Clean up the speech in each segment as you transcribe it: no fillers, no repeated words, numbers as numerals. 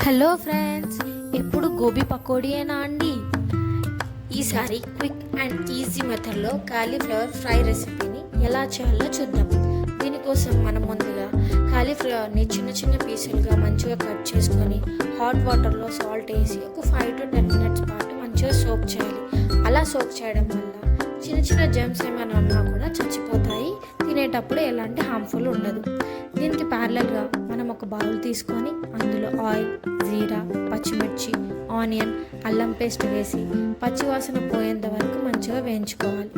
Hello friends, ఎప్పుడు గోబీ పకోడీయేనా అండి? ఈసారి క్విక్ అండ్ ఈజీ మెథడ్లో కాలీఫ్లవర్ ఫ్రై రెసిపీని ఎలా చేయాలో చూద్దాం. దీనికోసం మనం ముందుగా కాలీఫ్లవర్ని చిన్న చిన్న పీసులుగా మంచిగా కట్ చేసుకొని హాట్ వాటర్లో సాల్ట్ వేసి ఒక 5 to 10 minutes పాటు మంచిగా సోక్ చేయాలి. అలా సోక్ చేయడం వల్ల చిన్న చిన్న జెమ్స్ ఏమైనా ఉన్నా కూడా చచ్చిపోతాయి. తినేటప్పుడు ఎలాంటి హార్మ్ఫుల్ ఉండదు. దీనికి ప్యారలల్గా మనం ఒక బౌల్ తీసుకొని అందులో ఆయిల్, జీరా, పచ్చిమిర్చి, ఆనియన్, అల్లం పేస్ట్ వేసి పచ్చివాసన పోయేంత వరకు మంచిగా వేయించుకోవాలి.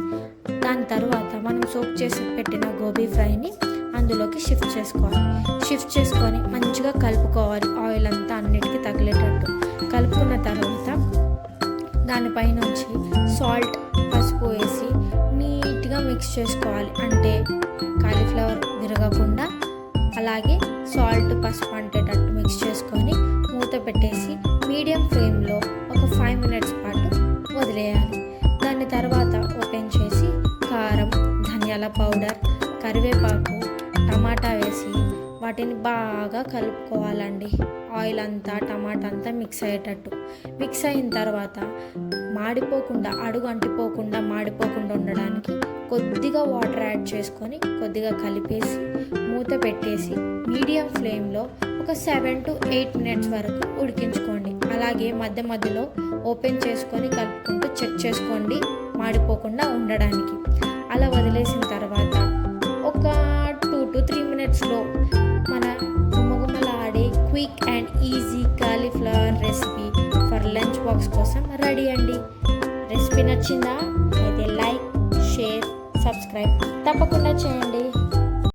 దాని తర్వాత మనం సోక్ చేసి పెట్టిన గోబీ ఫ్రైని అందులోకి షిఫ్ట్ చేసుకొని మంచిగా కలుపుకోవాలి. ఆయిల్ అంతా అన్నిటికీ తగిలేటట్టు కలుపుకున్న తర్వాత దానిపై నుంచి సాల్ట్, పసుపు వేసి నీట్గా మిక్స్ చేసుకోవాలి. అంటే కాలీఫ్లవర్ విరగకుండా అలాగే సాల్ట్, పసుపు అంటేటట్టు మిక్స్ చేసుకొని మూత పెట్టేసి మీడియం ఫ్లేమ్లో ఒక 5 minutes పాటు వదిలేయాలి. దాని తర్వాత ఓపెన్ చేసి కారం, ధనియాల పౌడర్, కరివేపాకు, టమాటా వేసి వాటిని బాగా కలుపుకోవాలండి. ఆయిల్ అంతా, టమాటా అంతా మిక్స్ అయ్యేటట్టు మిక్స్ అయిన తర్వాత అడుగు అంటిపోకుండా మాడిపోకుండా ఉండడానికి కొద్దిగా వాటర్ యాడ్ చేసుకొని కొద్దిగా కలిపేసి మూత పెట్టేసి మీడియం ఫ్లేమ్లో ఒక 7 to 8 minutes వరకు ఉడికించుకోండి. అలాగే మధ్య మధ్యలో ఓపెన్ చేసుకొని కలుపుకుంటూ చెక్ చేసుకోండి మాడిపోకుండా ఉండడానికి. అలా వదిలేసిన తర్వాత ఒక 2 to 3 minutesలో మన గుమగుమలాడే quick and easy cauliflower recipe for lunch box కోసం రెడీ అండి. రెసిపీ నచ్చిందా? అయితే లైక్, షేర్, సబ్స్క్రైబ్ తప్పకుండా చేయండి.